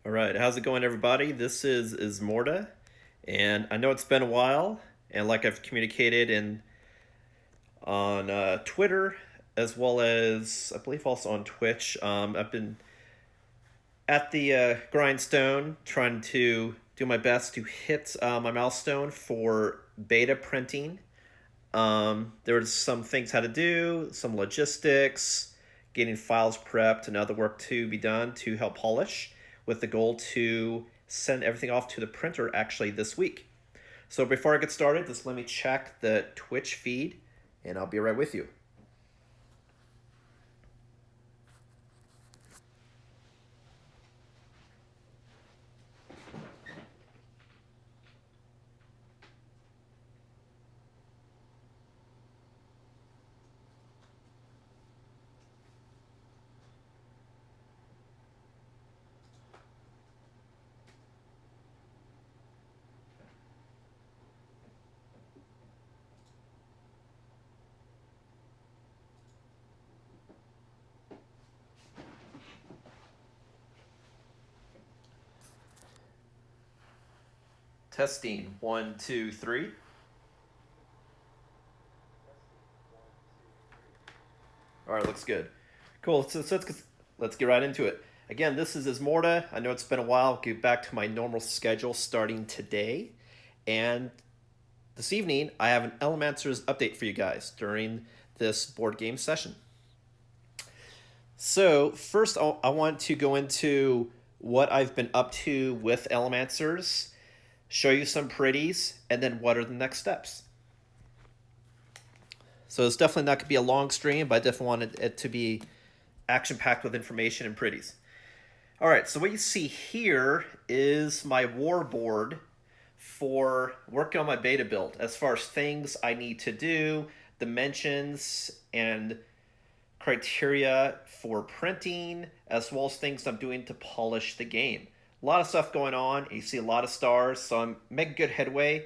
All right, how's it going, everybody? This is Ismortah, and I know it's been a while, and like I've communicated on Twitter as well as I believe also on Twitch, I've been at the grindstone trying to do my best to hit my milestone for beta printing. There were some things I had to do, some logistics, getting files prepped, and other work to be done to help polish, with the goal to send everything off to the printer actually this week. So before I get started, just let me check the Twitch feed, and I'll be right with you. Testing 1, 2, 3. All right, looks good. Cool. Let's get right into it. Again, this is Ismortah. I know it's been a while. I'll get back to my normal schedule starting today. And this evening, I have an ELEMANCERS update for you guys during this board game session. So, first, I want to go into what I've been up to with ELEMANCERS, show you some pretties, and then what are the next steps. So it's definitely not going to be a long stream, but I definitely wanted it to be action-packed with information and pretties. All right, so what you see here is my war board for working on my beta build as far as things I need to do, dimensions, and criteria for printing, as well as things I'm doing to polish the game. A lot of stuff going on. You see a lot of stars, so I'm making good headway.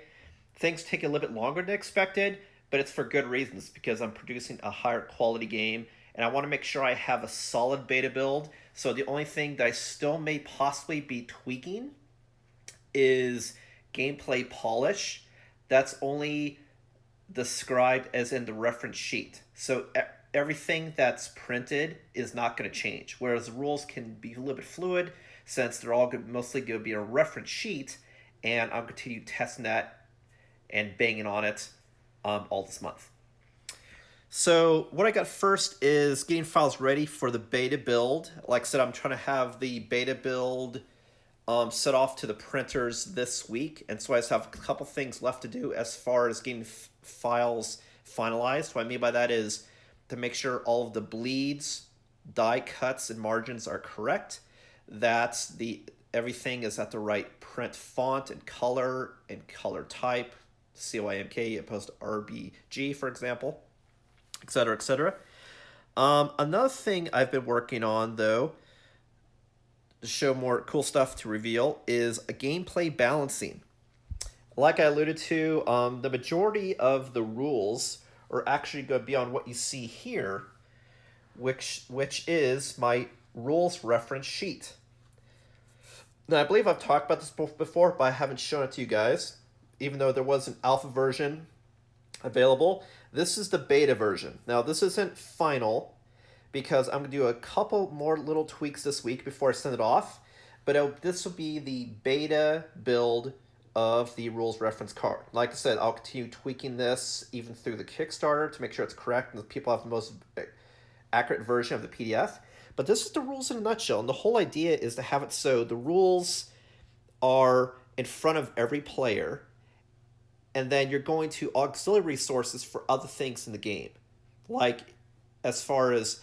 Things take a little bit longer than expected, but it's for good reasons, because I'm producing a higher quality game, and I want to make sure I have a solid beta build. So the only thing that I still may possibly be tweaking is gameplay polish. That's only described as in the reference sheet. So everything that's printed is not going to change, whereas the rules can be a little bit fluid since they're all mostly going to be a reference sheet, and I'm going to continue testing that and banging on it all this month. So what I got first is getting files ready for the beta build. Like I said, I'm trying to have the beta build set off to the printers this week, and so I just have a couple things left to do as far as getting files finalized. What I mean by that is to make sure all of the bleeds, die cuts, and margins are correct, that everything is at the right print font and color type, CYMK opposed to RBG, for example, etc., etc. Another thing I've been working on, though, to show more cool stuff to reveal, is a gameplay balancing. Like I alluded to, the majority of the rules are actually going to be on what you see here, which is my rules reference sheet. Now, I believe I've talked about this before, but I haven't shown it to you guys, even though there was an alpha version available. This is the beta version. Now, this isn't final, because I'm going to do a couple more little tweaks this week before I send it off, but this will be the beta build of the rules reference card. Like I said, I'll continue tweaking this even through the Kickstarter to make sure it's correct and that people have the most accurate version of the PDF. But this is the rules in a nutshell, and the whole idea is to have it so the rules are in front of every player, and then you're going to auxiliary resources for other things in the game, like as far as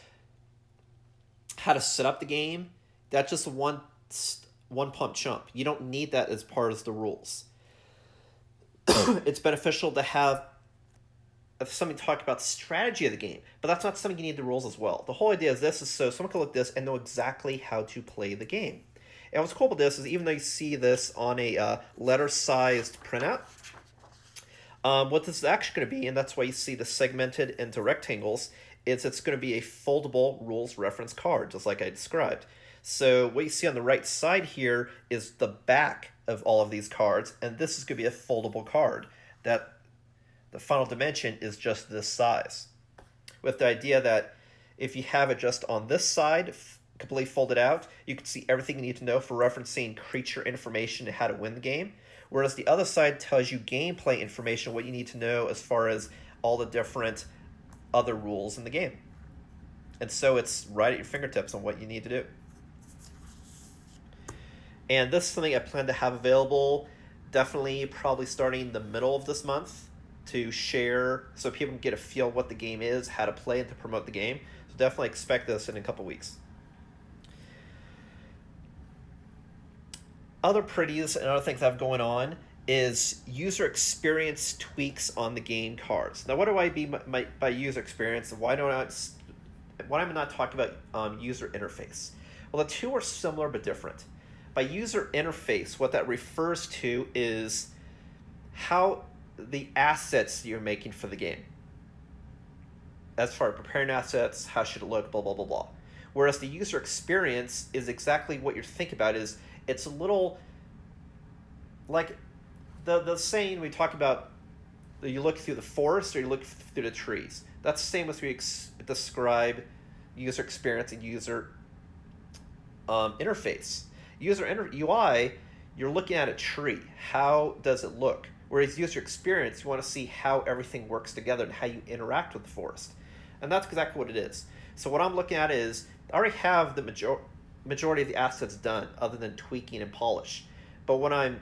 how to set up the game. That's just one pump chump. You don't need that as part of the rules. It's beneficial to have something to talk about the strategy of the game, but that's not something you need the rules as well. The whole idea is this is so someone can look at this and know exactly how to play the game. And what's cool about this is, even though you see this on a letter-sized printout, what this is actually going to be, and that's why you see the segmented into rectangles, is it's going to be a foldable rules reference card, just like I described. So what you see on the right side here is the back of all of these cards, and this is going to be a foldable card. That the final dimension is just this size, with the idea that if you have it just on this side, completely folded out, you can see everything you need to know for referencing creature information and how to win the game. Whereas the other side tells you gameplay information, what you need to know as far as all the different other rules in the game. And so it's right at your fingertips on what you need to do. And this is something I plan to have available definitely probably starting the middle of this month to share so people can get a feel of what the game is, how to play, and to promote the game. So definitely expect this in a couple weeks. Other pretties and other things I have going on is user experience tweaks on the game cards. Now, what do I mean by user experience, and why am I not talking about user interface? Well, the two are similar but different. By user interface, what that refers to is how the assets you're making for the game. As far as preparing assets, how should it look, blah, blah, blah, blah. Whereas the user experience is exactly what you're thinking about. Is it's a little like the saying we talk about, you look through the forest or you look through the trees. That's the same as we describe user experience and user interface. UI, you're looking at a tree. How does it look? Whereas user experience, you want to see how everything works together and how you interact with the forest. And that's exactly what it is. So what I'm looking at is, I already have the majority of the assets done other than tweaking and polish. But what I'm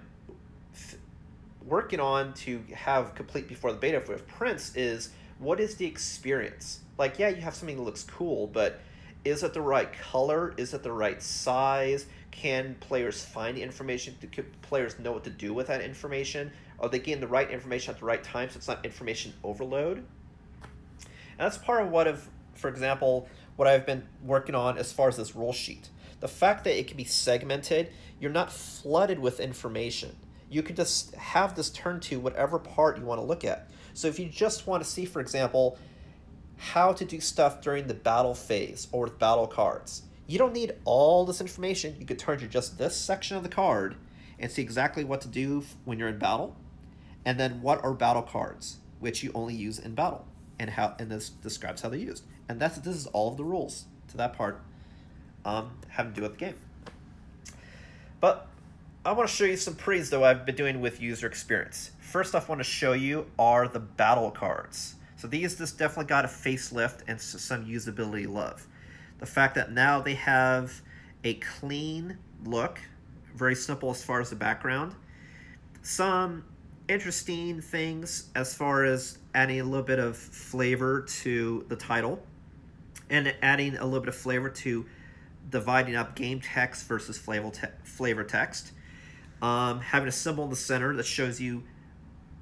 working on to have complete before the beta with prints is, what is the experience? Like, yeah, you have something that looks cool, but is it the right color? Is it the right size? Can players find the information? Do players know what to do with that information? Are they getting the right information at the right time so it's not information overload? And that's part of for example, what I've been working on as far as this rule sheet. The fact that it can be segmented, you're not flooded with information. You can just have this turn to whatever part you want to look at. So if you just want to see, for example, how to do stuff during the battle phase or with battle cards, you don't need all this information. You could turn to just this section of the card and see exactly what to do when you're in battle, and then what are battle cards, which you only use in battle, and this describes how they're used. And this is all of the rules to that part having to do with the game. But I want to show you some pretties, though, I've been doing with user experience. First off, I want to show you are the battle cards. So this definitely got a facelift and some usability love. The fact that now they have a clean look, very simple as far as the background. Some interesting things as far as adding a little bit of flavor to the title and adding a little bit of flavor to dividing up game text versus flavor text. Having a symbol in the center that shows you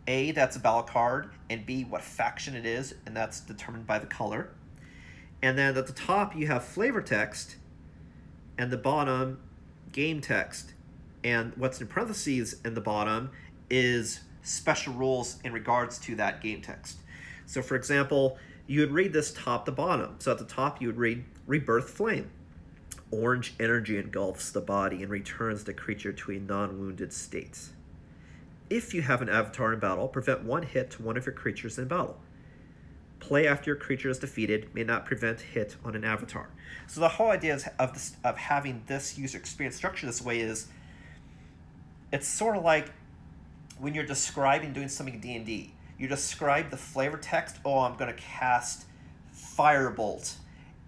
A, that's a battle card, and B, what faction it is, and that's determined by the color. And then at the top, you have flavor text, and the bottom, game text. And what's in parentheses in the bottom is special rules in regards to that game text. So, for example, you would read this top to bottom. So at the top, you would read Rebirth Flame. Orange energy engulfs the body and returns the creature to a non-wounded state. If you have an avatar in battle, prevent one hit to one of your creatures in battle. Play after your creature is defeated may not prevent hit on an avatar. So the whole idea of having this user experience structured this way is, it's sort of like when you're describing doing something in D&D. You describe the flavor text. Oh, I'm going to cast Firebolt,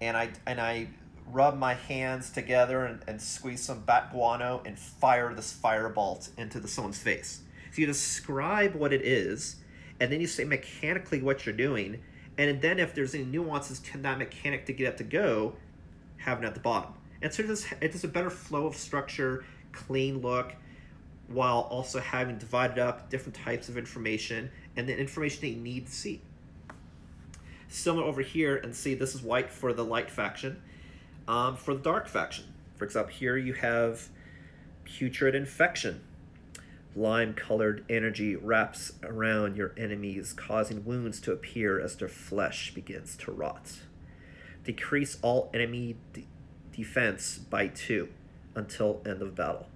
and I rub my hands together and squeeze some bat guano and fire this firebolt into someone's face. So you describe what it is, and then you say mechanically what you're doing, and then if there's any nuances to that mechanic to get it to go, have it at the bottom. And so it does a better flow of structure, clean look, while also having divided up different types of information and the information that you need to see. Similar over here, and see this is white for the light faction. For the dark faction, for example, here you have Putrid Infection. Lime-colored energy wraps around your enemies, causing wounds to appear as their flesh begins to rot. Decrease all enemy defense by 2 until end of battle.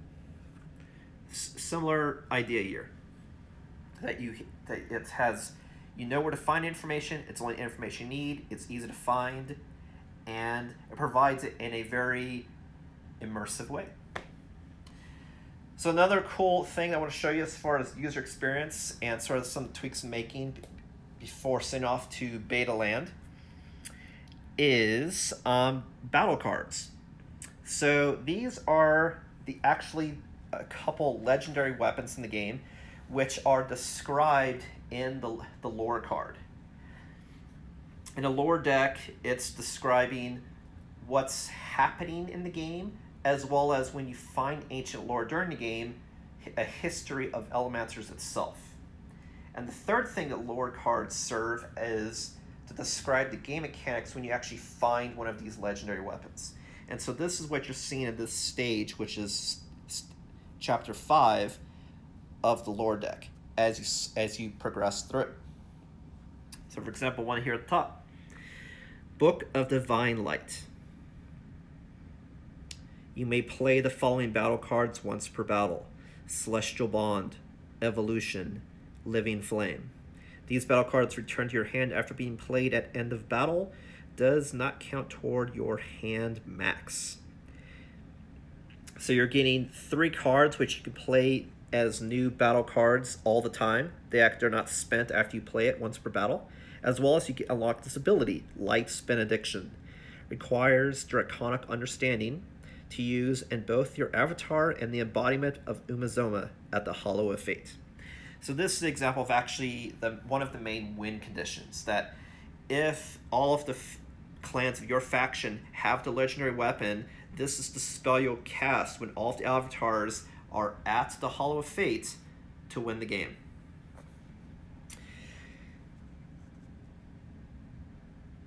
Similar idea here. That it has, you know where to find information, it's only information you need, it's easy to find, and it provides it in a very immersive way. So another cool thing I want to show you as far as user experience and sort of some tweaks I'm making before sending off to beta land is battle cards. So these are actually a couple legendary weapons in the game which are described in the lore card. In a lore deck, it's describing what's happening in the game, as well as when you find ancient lore during the game, a history of ELEMANCERS itself. And the third thing that lore cards serve is to describe the game mechanics when you actually find one of these legendary weapons. And so this is what you're seeing in this stage, which is chapter 5 of the lore deck as you progress through it. So for example, one here at the top, Book of Divine Light. You may play the following battle cards once per battle: Celestial Bond, Evolution, Living Flame. These battle cards return to your hand after being played at end of battle. Does not count toward your hand max. So you're getting 3 cards which you can play as new battle cards all the time. They're not spent after you play it once per battle. As well as you can unlock this ability, Light's Benediction. Requires Draconic Understanding to use in both your avatar and the embodiment of Umazoma at the Hollow of Fate. So this is an example of actually one of the main win conditions, that if all of the clans of your faction have the legendary weapon, this is the spell you'll cast when all of the avatars are at the Hollow of Fate to win the game.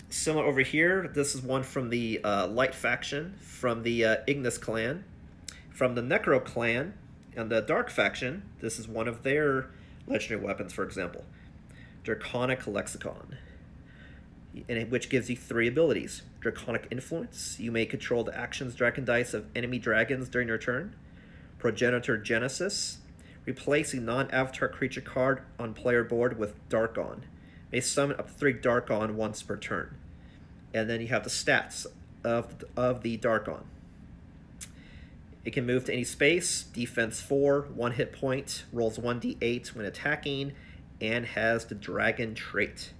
Similar over here, this is one from the Light faction, from the Ignis clan, from the Necro clan, and the Dark faction. This is one of their legendary weapons, for example. Draconic Lexicon, which gives you 3 abilities. Draconic Influence, you may control the actions dragon dice of enemy dragons during your turn. Progenitor Genesis, replace a non-avatar creature card on player board with Darkon. May summon up to 3 Darkon once per turn. And then you have the stats of the Darkon. It can move to any space, defense 4, 1 hit point, rolls 1d8 when attacking, and has the dragon trait.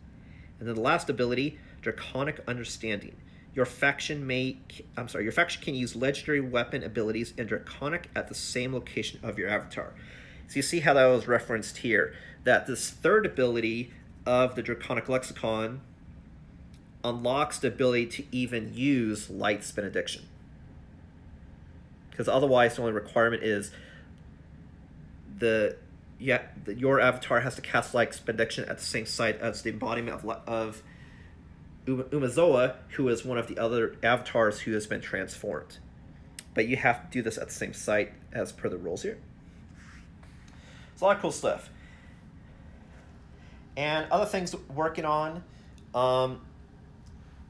And then the last ability, Draconic Understanding. Your faction can use legendary weapon abilities in Draconic at the same location of your avatar. So you see how that was referenced here, that this third ability of the Draconic Lexicon unlocks the ability to even use Light's Benediction. Because otherwise the only requirement is your avatar has to cast Light's Benediction at the same site as the embodiment of Umezoa, who is one of the other avatars who has been transformed. But you have to do this at the same site as per the rules here. It's a lot of cool stuff. And other things working on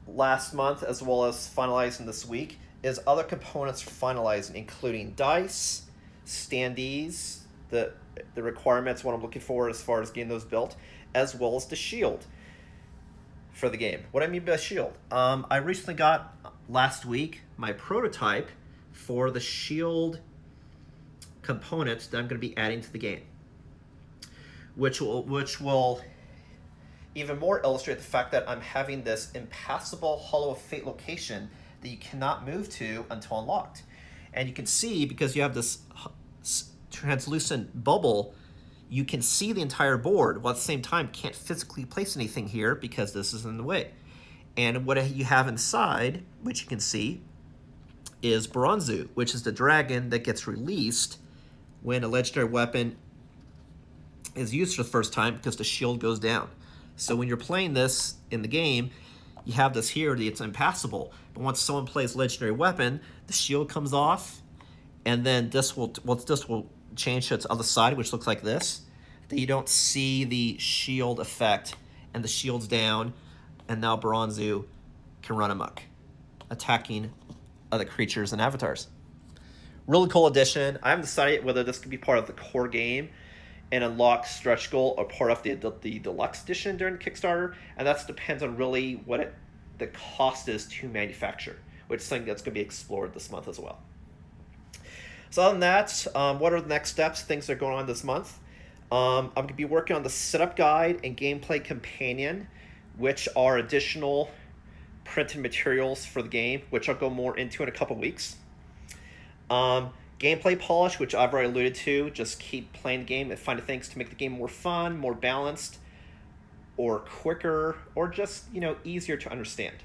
last month, as well as finalizing this week, is other components for finalizing, including dice, standees, the requirements, what I'm looking for as far as getting those built, as well as the shield for the game. What I mean by shield, I recently got last week my prototype for the shield components that I'm going to be adding to the game, which will even more illustrate the fact that I'm having this impassable Hollow of Fate location that you cannot move to until unlocked. And you can see, because you have this translucent bubble, you can see the entire board, while at the same time can't physically place anything here because this is in the way. And what you have inside, which you can see, is Bronzu, which is the dragon that gets released when a legendary weapon is used for the first time, because the shield goes down. So when you're playing this in the game, you have this here that it's impassable. But once someone plays legendary weapon, the shield comes off, and then this will change to its other side, which looks like this. That you don't see the shield effect, and the shield's down, and now Bronzu can run amok, attacking the creatures and avatars. Really cool addition. I haven't decided whether this could be part of the core game and unlock stretch goal or part of the deluxe edition during the Kickstarter, and that depends on really what the cost is to manufacture, which is something that's going to be explored this month as well. So other than that, what are the next steps, things that are going on this month? I'm going to be working on the setup guide and gameplay companion, which are additional printed materials for the game, which I'll go more into in a couple weeks. Gameplay polish, which I've already alluded to, just keep playing the game and finding things to make the game more fun, more balanced, or quicker, or just, easier to understand.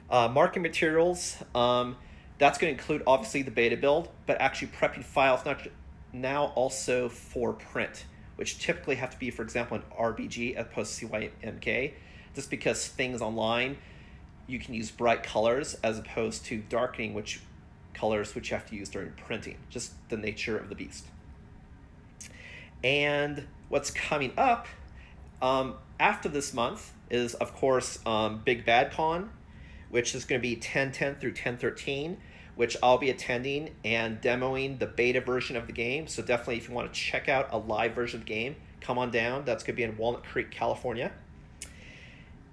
Marketing materials, that's going to include obviously the beta build, but actually prepping files now also for print, which typically have to be, for example, an RBG as opposed to CYMK, just because things online, you can use bright colors as opposed to darkening colors which you have to use during printing, just the nature of the beast. And what's coming up after this month is, of course, Big Bad Con, which is going to be 10/10 through 10/13, which I'll be attending and demoing the beta version of the game. So definitely, if you want to check out a live version of the game, come on down. That's going to be in Walnut Creek, California.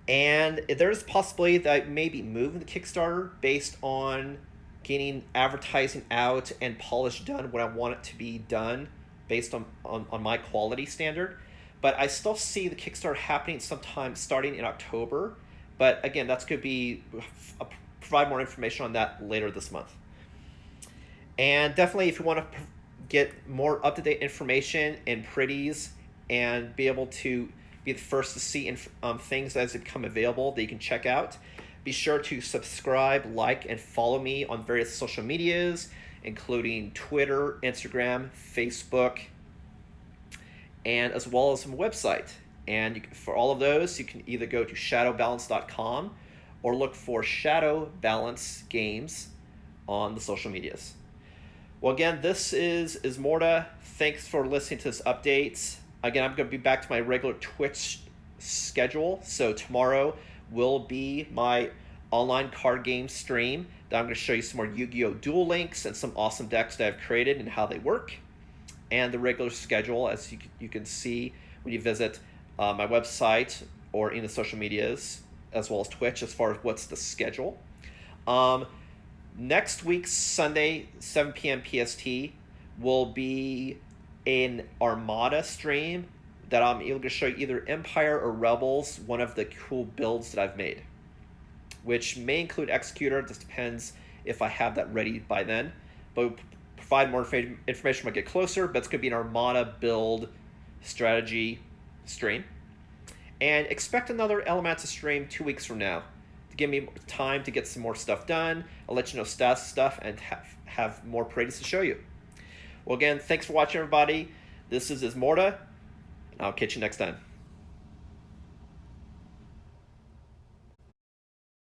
And there's a possibility that I may be moving the Kickstarter based on getting advertising out and polish done when I want it to be done based on my quality standard. But I still see the Kickstarter happening sometime starting in October. But again, that's going to be, I'll provide more information on that later this month. And definitely, if you want to get more up-to-date information and pretties and be able to be the first to see things as they become available that you can check out, be sure to subscribe, like, and follow me on various social medias, including Twitter, Instagram, Facebook, and as well as my website. And for all of those, you can either go to shadowbalance.com or look for Shadow Balance Games on the social medias. Well, again, this is Ismortah. Thanks for listening to this update. Again, I'm going to be back to my regular Twitch schedule. So tomorrow will be my online card game stream that I'm going to show you some more Yu-Gi-Oh! Duel Links and some awesome decks that I've created and how they work. And the regular schedule, as you can see when you visit my website or in the social medias, as well as Twitch, as far as what's the schedule. Next week's Sunday, 7 p.m. PST, will be an Armada stream that I'm able to show you either Empire or Rebels, one of the cool builds that I've made, which may include Executor. It just depends if I have that ready by then. But we'll provide more information when I get closer, but it's going to be an Armada build strategy stream. And expect another ELEMANCERS stream 2 weeks from now to give me time to get some more stuff done. I'll let you know status stuff and have more parades to show you. Well, again, thanks for watching, everybody. This is Ismortah, and I'll catch you next time.